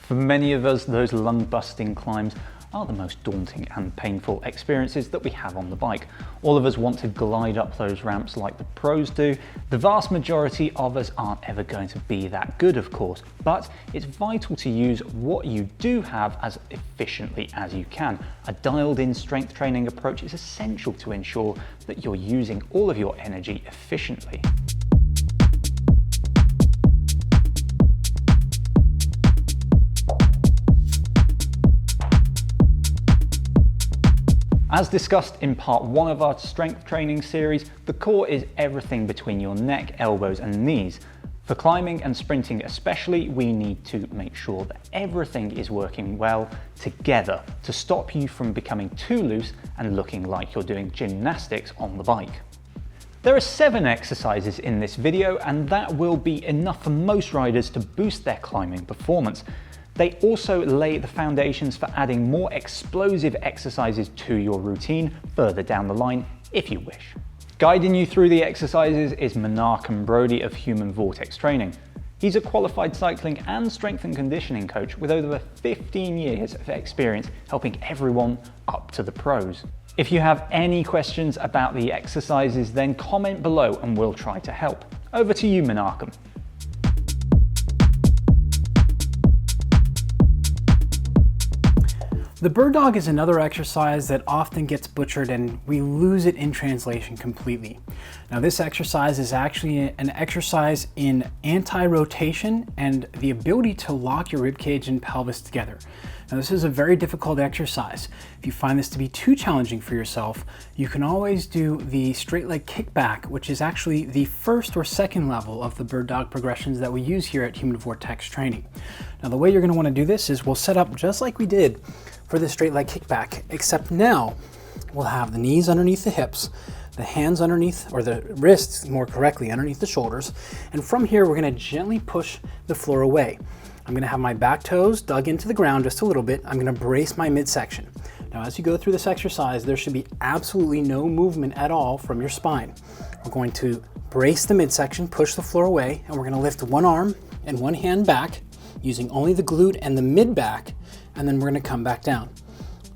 For many of us, those lung-busting climbs are the most daunting and painful experiences that we have on the bike. All of us want to glide up those ramps like the pros do. The vast majority of us aren't ever going to be that good, of course, but it's vital to use what you do have as efficiently as you can. A dialed-in strength training approach is essential to ensure that you're using all of your energy efficiently. As discussed in part 1 of our strength training series, the core is everything between your neck, elbows and knees. For climbing and sprinting especially, we need to make sure that everything is working well together to stop you from becoming too loose and looking like you're doing gymnastics on the bike. There are 7 exercises in this video, and that will be enough for most riders to boost their climbing performance. They also lay the foundations for adding more explosive exercises to your routine further down the line if you wish. Guiding you through the exercises is Menachem Brodie of Human Vortex Training. He's a qualified cycling and strength and conditioning coach with over 15 years of experience helping everyone up to the pros. If you have any questions about the exercises, then comment below and we'll try to help. Over to you, Menachem. The bird dog is another exercise that often gets butchered and we lose it in translation completely. Now this exercise is actually an exercise in anti-rotation and the ability to lock your ribcage and pelvis together. Now this is a very difficult exercise. If you find this to be too challenging for yourself, you can always do the straight leg kickback, which is actually the first or second level of the bird dog progressions that we use here at Human Vortex Training. Now the way you're going to want to do this is we'll set up just like we did for the straight leg kickback, except now we'll have the knees underneath the hips, the hands underneath, or the wrists more correctly, underneath the shoulders. And from here, we're gonna gently push the floor away. I'm gonna have my back toes dug into the ground just a little bit. I'm gonna brace my midsection. Now, as you go through this exercise, there should be absolutely no movement at all from your spine. We're going to brace the midsection, push the floor away, and we're gonna lift one arm and one hand back, using only the glute and the mid back, and then we're gonna come back down.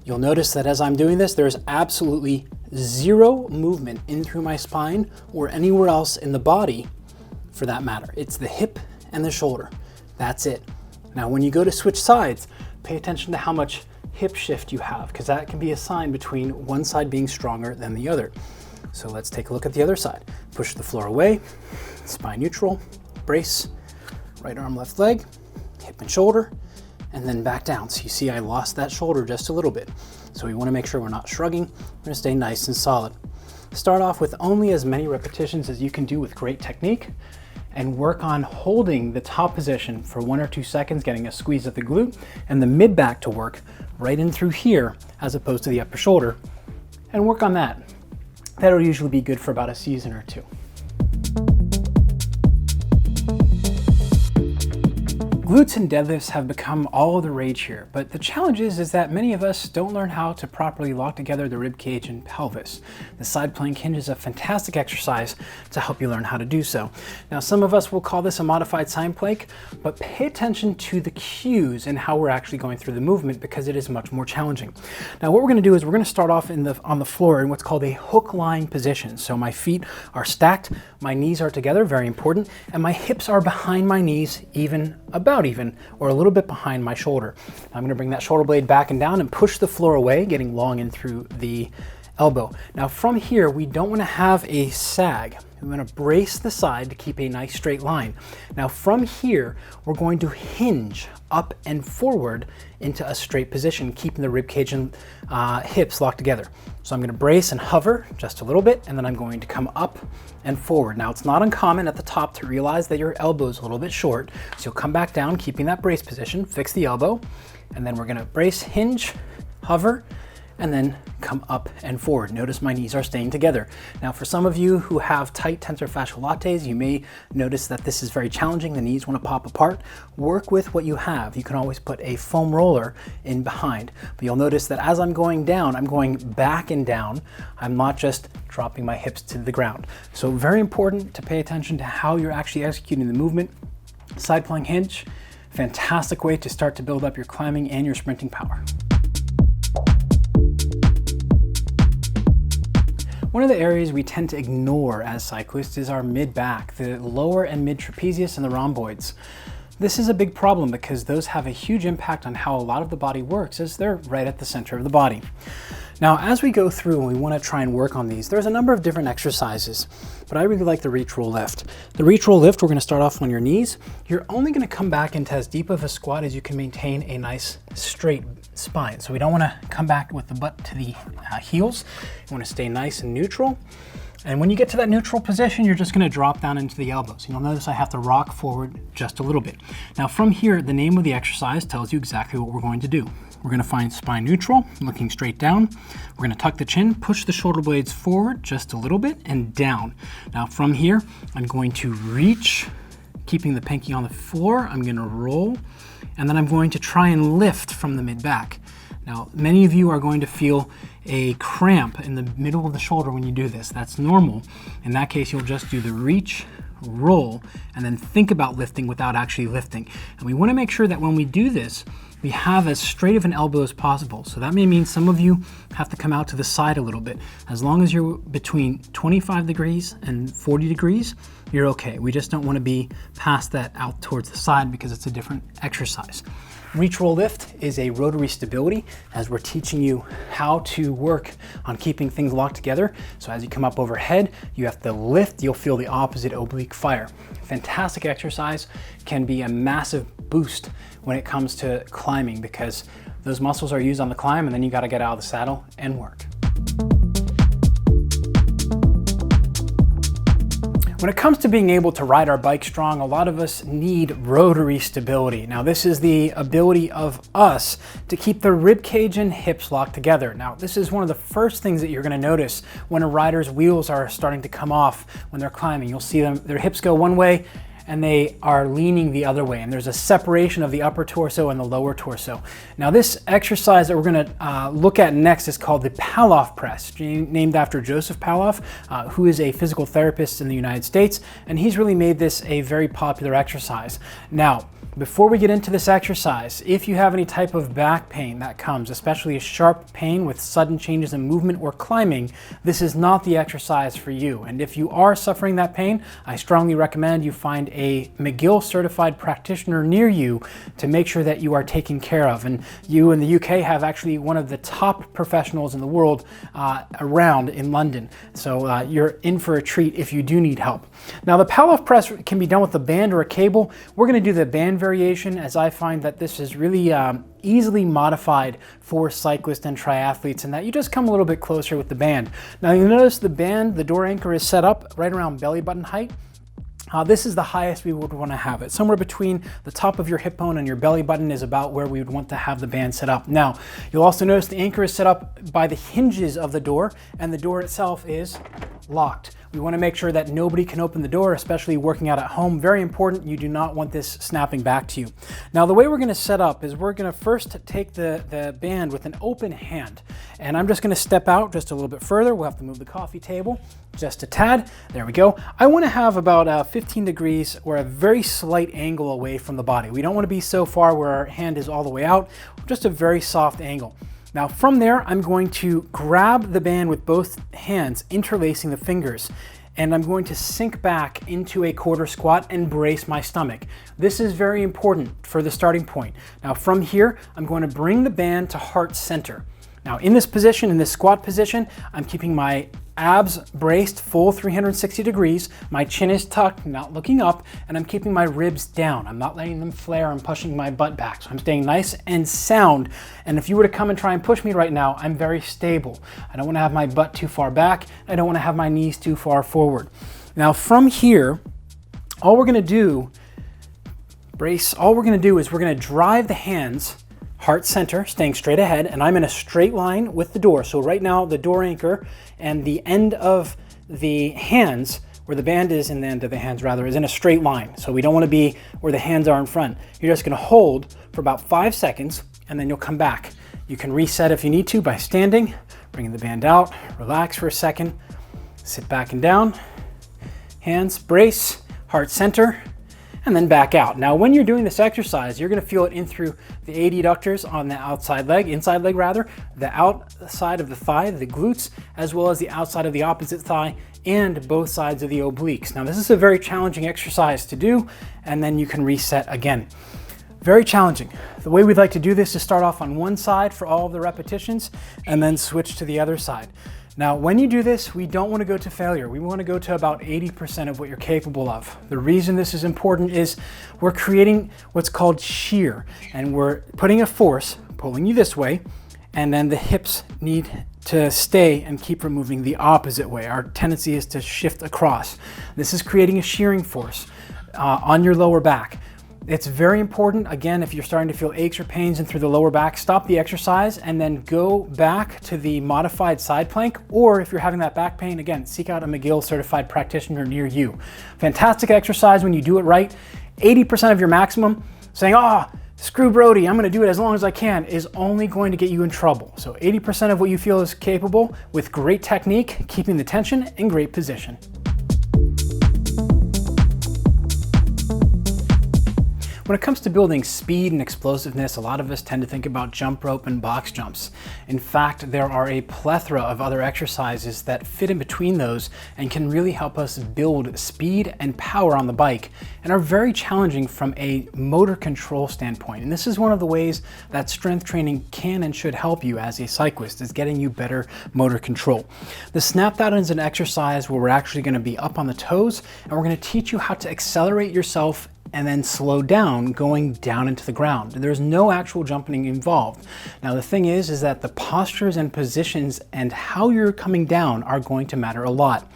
You'll notice that as I'm doing this, there's absolutely zero movement in through my spine or anywhere else in the body for that matter. It's the hip and the shoulder. That's it. Now, when you go to switch sides, pay attention to how much hip shift you have, because that can be a sign between one side being stronger than the other. So let's take a look at the other side. Push the floor away, spine neutral, brace, right arm, left leg, hip and shoulder, and then back down. So you see I lost that shoulder just a little bit. So we want to make sure we're not shrugging. We're going to stay nice and solid. Start off with only as many repetitions as you can do with great technique, and work on holding the top position for 1 or 2 seconds, getting a squeeze of the glute and the mid back to work right in through here as opposed to the upper shoulder, and work on that. That'll usually be good for about a season or 2. Glutes and deadlifts have become all the rage here, but the challenge is that many of us don't learn how to properly lock together the rib cage and pelvis. The side plank hinge is a fantastic exercise to help you learn how to do so. Now, some of us will call this a modified side plank, but pay attention to the cues and how we're actually going through the movement, because it is much more challenging. Now, what we're going to do is we're going to start off on the floor in what's called a hook lying position. So my feet are stacked, my knees are together, very important, and my hips are behind my knees, about even, or a little bit behind my shoulder. I'm going to bring that shoulder blade back and down and push the floor away, getting long in through the elbow. Now from here, we don't want to have a sag. We want to brace the side to keep a nice straight line. Now from here, we're going to hinge up and forward into a straight position, keeping the rib cage and hips locked together. So I'm going to brace and hover just a little bit, and then I'm going to come up and forward. Now, it's not uncommon at the top to realize that your elbow is a little bit short, so you'll come back down, keeping that brace position, fix the elbow, and then we're going to brace, hinge, hover, and then come up and forward. Notice my knees are staying together. Now, for some of you who have tight tensor fascial lattes, you may notice that this is very challenging. The knees want to pop apart. Work with what you have. You can always put a foam roller in behind, but you'll notice that as I'm going down, I'm going back and down. I'm not just dropping my hips to the ground. So very important to pay attention to how you're actually executing the movement. Side plank hinge, Fantastic way to start to build up your climbing and your sprinting power. One of the areas we tend to ignore as cyclists is our mid-back, the lower and mid-trapezius and the rhomboids. This is a big problem because those have a huge impact on how a lot of the body works, as they're right at the center of the body. Now, as we go through and we want to try and work on these, there's a number of different exercises, but I really like the reach, roll, lift. The reach, roll, lift, we're going to start off on your knees. You're only going to come back into as deep of a squat as you can maintain a nice straight spine. So we don't want to come back with the butt to the heels. You want to stay nice and neutral. And when you get to that neutral position, you're just going to drop down into the elbows. You'll notice I have to rock forward just a little bit. Now from here, the name of the exercise tells you exactly what we're going to do. We're going to find spine neutral, looking straight down. We're going to tuck the chin, push the shoulder blades forward just a little bit and down. Now from here, I'm going to reach, keeping the pinky on the floor. I'm going to roll, and then I'm going to try and lift from the mid-back. Now, many of you are going to feel a cramp in the middle of the shoulder when you do this. That's normal. In that case, you'll just do the reach, roll, and then think about lifting without actually lifting. And we want to make sure that when we do this, we have as straight of an elbow as possible. So that may mean some of you have to come out to the side a little bit. As long as you're between 25 degrees and 40 degrees, you're okay. We just don't want to be past that out towards the side because it's a different exercise. Reach, roll, lift is a rotary stability, as we're teaching you how to work on keeping things locked together. So as you come up overhead, you have to lift, you'll feel the opposite oblique fire. Fantastic exercise, can be a massive boost when it comes to climbing because those muscles are used on the climb and then you got to get out of the saddle and work. When it comes to being able to ride our bike strong, a lot of us need rotary stability. Now, this is the ability of us to keep the rib cage and hips locked together. Now, this is one of the first things that you're going to notice when a rider's wheels are starting to come off when they're climbing. You'll see them, their hips go one way and they are leaning the other way, and there's a separation of the upper torso and the lower torso. Now, this exercise that we're going to look at next is called the Paloff press, named after Joseph Paloff, who is a physical therapist in the United States, and he's really made this a very popular exercise. Now, before we get into this exercise, if you have any type of back pain that comes, especially a sharp pain with sudden changes in movement or climbing, this is not the exercise for you. And if you are suffering that pain, I strongly recommend you find a McGill certified practitioner near you to make sure that you are taken care of. And you in the UK have actually one of the top professionals in the world around in London. So you're in for a treat if you do need help. Now, the Paloff press can be done with a band or a cable. We're going to do the band variation, as I find that this is really easily modified for cyclists and triathletes, and that you just come a little bit closer with the band. Now, you'll notice the band, the door anchor is set up right around belly button height. This is the highest we would want to have it. Somewhere between the top of your hip bone and your belly button is about where we would want to have the band set up. Now, you'll also notice the anchor is set up by the hinges of the door, and the door itself is locked. We want to make sure that nobody can open the door, especially working out at home. Very important, you do not want this snapping back to you. Now, the way we're going to set up is we're going to first take the band with an open hand, and I'm just going to step out just a little bit further. We'll have to move the coffee table just a tad. There we go. I want to have about 15 degrees or a very slight angle away from the body. We don't want to be so far where our hand is all the way out, just a very soft angle. Now from there, I'm going to grab the band with both hands, interlacing the fingers, and I'm going to sink back into a quarter squat and brace my stomach. This is very important for the starting point. Now from here, I'm going to bring the band to heart center. Now in this position, in this squat position, I'm keeping my abs braced full 360 degrees. My chin is tucked, not looking up, and I'm keeping my ribs down. I'm not letting them flare and pushing my butt back. So I'm staying nice and sound. And if you were to come and try and push me right now, I'm very stable. I don't want to have my butt too far back. I don't want to have my knees too far forward. Now from here, all we're going to do is we're going to drive the hands heart center, staying straight ahead, and I'm in a straight line with the door. So right now, the door anchor and the end of the hands, where the band is and the end of the hands rather, is in a straight line. So we don't want to be where the hands are in front. You're just going to hold for about 5 seconds, and then you'll come back. You can reset if you need to by standing, bringing the band out, relax for a second, sit back and down, hands, brace, heart center, and then back out. Now, when you're doing this exercise, you're gonna feel it in through the adductors on the outside leg, inside leg rather, the outside of the thigh, the glutes, as well as the outside of the opposite thigh and both sides of the obliques. Now, this is a very challenging exercise to do, and then you can reset again. Very challenging. The way we'd like to do this is start off on one side for all of the repetitions and then switch to the other side. Now, when you do this, we don't want to go to failure. We want to go to about 80% of what you're capable of. The reason this is important is we're creating what's called shear, and we're putting a force, pulling you this way, and then the hips need to stay and keep from moving the opposite way. Our tendency is to shift across. This is creating a shearing force on your lower back. It's very important, again, if you're starting to feel aches or pains in through the lower back, stop the exercise and then go back to the modified side plank, or if you're having that back pain, again, seek out a McGill certified practitioner near you. Fantastic exercise when you do it right. 80% of your maximum, saying, screw Brody, I'm gonna do it as long as I can, is only going to get you in trouble. So 80% of what you feel is capable with great technique, keeping the tension in great position. When it comes to building speed and explosiveness, a lot of us tend to think about jump rope and box jumps. In fact, there are a plethora of other exercises that fit in between those and can really help us build speed and power on the bike and are very challenging from a motor control standpoint. And this is one of the ways that strength training can and should help you as a cyclist, is getting you better motor control. The snap down is an exercise where we're actually going to be up on the toes, and we're going to teach you how to accelerate yourself and then slow down going down into the ground. There's no actual jumping involved. Now, the thing is that the postures and positions and how you're coming down are going to matter a lot.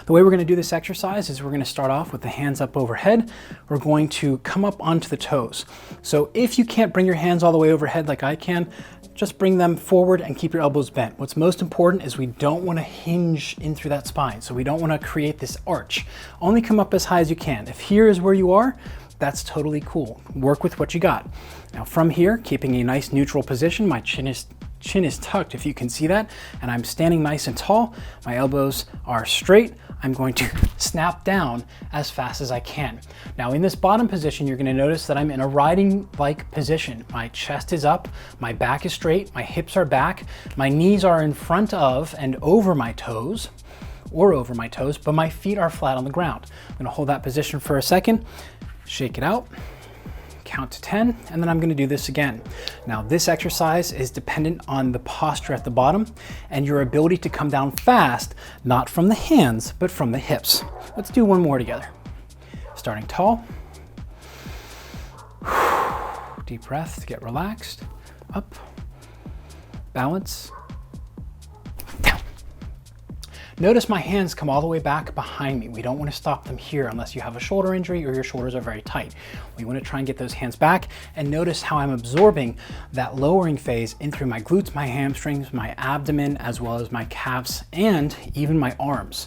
The way we're gonna do this exercise is we're gonna start off with the hands up overhead. We're going to come up onto the toes. So if you can't bring your hands all the way overhead like I can, just bring them forward and keep your elbows bent. What's most important is we don't want to hinge in through that spine. So we don't want to create this arch. Only come up as high as you can. If here is where you are, that's totally cool. Work with what you got. Now from here, keeping a nice neutral position, my chin is tucked, if you can see that, and I'm standing nice and tall. My elbows are straight. I'm going to snap down as fast as I can. Now in this bottom position, you're gonna notice that I'm in a riding-like position. My chest is up, my back is straight, my hips are back, my knees are in front of and over my toes, but my feet are flat on the ground. I'm gonna hold that position for a second, shake it out, count to 10, and then I'm gonna do this again. Now this exercise is dependent on the posture at the bottom and your ability to come down fast, not from the hands, but from the hips. Let's do one more together. Starting tall. Deep breath to get relaxed. Up, balance, down. Notice my hands come all the way back behind me. We don't want to stop them here unless you have a shoulder injury or your shoulders are very tight. We want to try and get those hands back, and notice how I'm absorbing that lowering phase in through my glutes, my hamstrings, my abdomen, as well as my calves, and even my arms.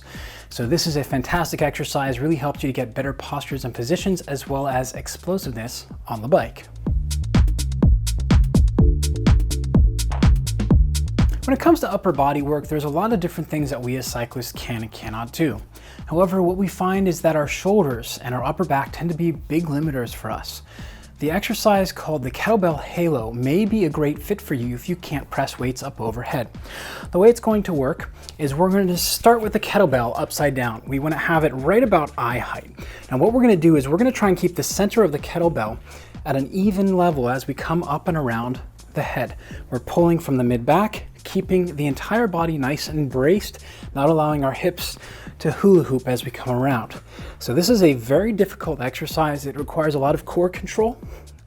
So this is a fantastic exercise, really helps you to get better postures and positions as well as explosiveness on the bike. When it comes to upper body work, there's a lot of different things that we as cyclists can and cannot do. However, what we find is that our shoulders and our upper back tend to be big limiters for us. The exercise called the Kettlebell Halo may be a great fit for you if you can't press weights up overhead. The way it's going to work is we're going to start with the kettlebell upside down. We want to have it right about eye height. Now what we're going to do is we're going to try and keep the center of the kettlebell at an even level as we come up and around the head. We're pulling from the mid-back, keeping the entire body nice and braced, not allowing our hips to hula hoop as we come around. So this is a very difficult exercise. It requires a lot of core control,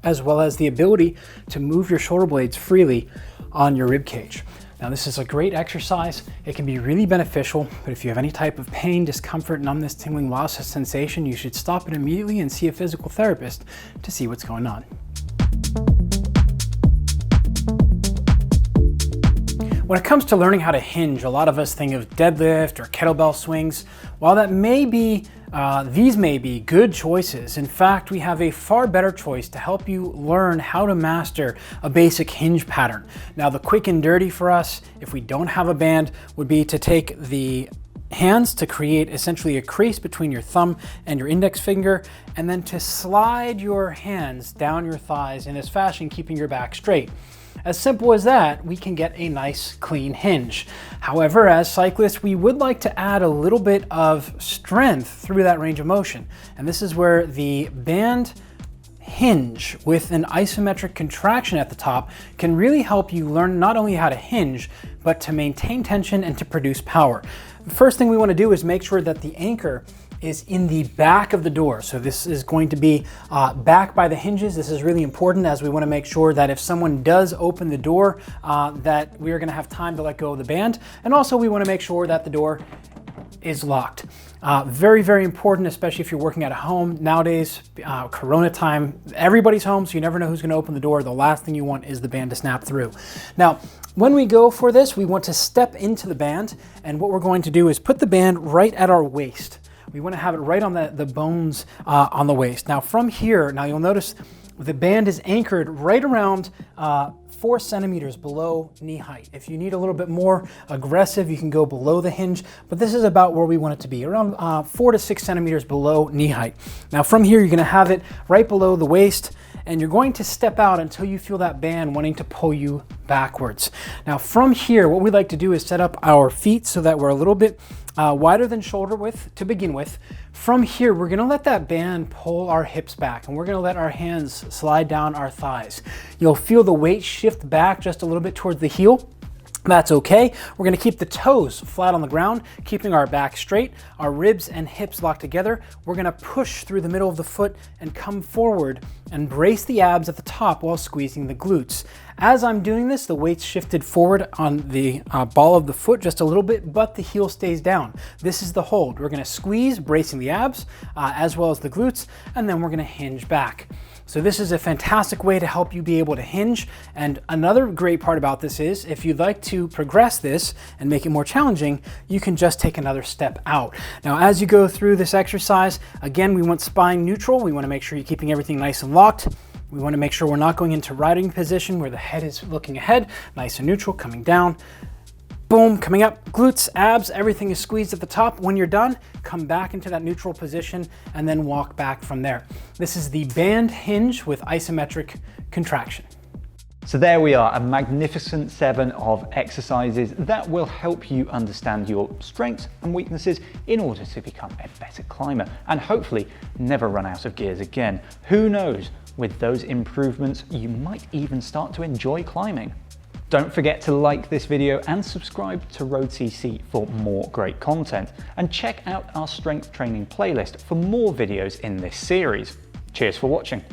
as well as the ability to move your shoulder blades freely on your rib cage. Now this is a great exercise. It can be really beneficial, but if you have any type of pain, discomfort, numbness, tingling, loss of sensation, you should stop it immediately and see a physical therapist to see what's going on. When it comes to learning how to hinge, a lot of us think of deadlift or kettlebell swings. While that may be, these may be good choices, in fact, we have a far better choice to help you learn how to master a basic hinge pattern. Now, the quick and dirty for us, if we don't have a band, would be to take the hands to create essentially a crease between your thumb and your index finger, and then to slide your hands down your thighs in this fashion, keeping your back straight. As simple as that, we can get a nice clean hinge. However, as cyclists, we would like to add a little bit of strength through that range of motion. And this is where the band hinge with an isometric contraction at the top can really help you learn not only how to hinge, but to maintain tension and to produce power. The first thing we want to do is make sure that the anchor is in the back of the door. So this is going to be back by the hinges. This is really important, as we want to make sure that if someone does open the door, that we are going to have time to let go of the band. And also we want to make sure that the door is locked. Very, very important, especially if you're working at home. Nowadays, Corona time, everybody's home, so you never know who's going to open the door. The last thing you want is the band to snap through. Now, when we go for this, we want to step into the band, and what we're going to do is put the band right at our waist. We want to have it right on the bones on the waist. Now from here, now you'll notice the band is anchored right around 4 centimeters below knee height. If you need a little bit more aggressive, you can go below the hinge, but this is about where we want it to be, around 4 to 6 centimeters below knee height. Now from here, you're going to have it right below the waist, and you're going to step out until you feel that band wanting to pull you backwards. Now from here, what we like to do is set up our feet so that we're a little bit wider than shoulder width to begin with. From here, we're gonna let that band pull our hips back, and we're gonna let our hands slide down our thighs. You'll feel the weight shift back just a little bit towards the heel. That's okay. We're gonna keep the toes flat on the ground, keeping our back straight, our ribs and hips locked together. We're gonna push through the middle of the foot and come forward and brace the abs at the top while squeezing the glutes. As I'm doing this, the weight's shifted forward on the ball of the foot just a little bit, but the heel stays down. This is the hold. We're gonna squeeze, bracing the abs, as well as the glutes, and then we're gonna hinge back. So this is a fantastic way to help you be able to hinge. And another great part about this is, if you'd like to progress this and make it more challenging, you can just take another step out. Now, as you go through this exercise, again, we want spine neutral. We want to make sure you're keeping everything nice and locked. We want to make sure we're not going into riding position where the head is looking ahead, nice and neutral, coming down. Boom, coming up, glutes, abs, everything is squeezed at the top. When you're done, come back into that neutral position and then walk back from there. This is the band hinge with isometric contraction. So there we are, a magnificent 7 of exercises that will help you understand your strengths and weaknesses in order to become a better climber and hopefully never run out of gears again. Who knows, with those improvements, you might even start to enjoy climbing. Don't forget to like this video and subscribe to road.cc for more great content, and check out our strength training playlist for more videos in this series. Cheers for watching.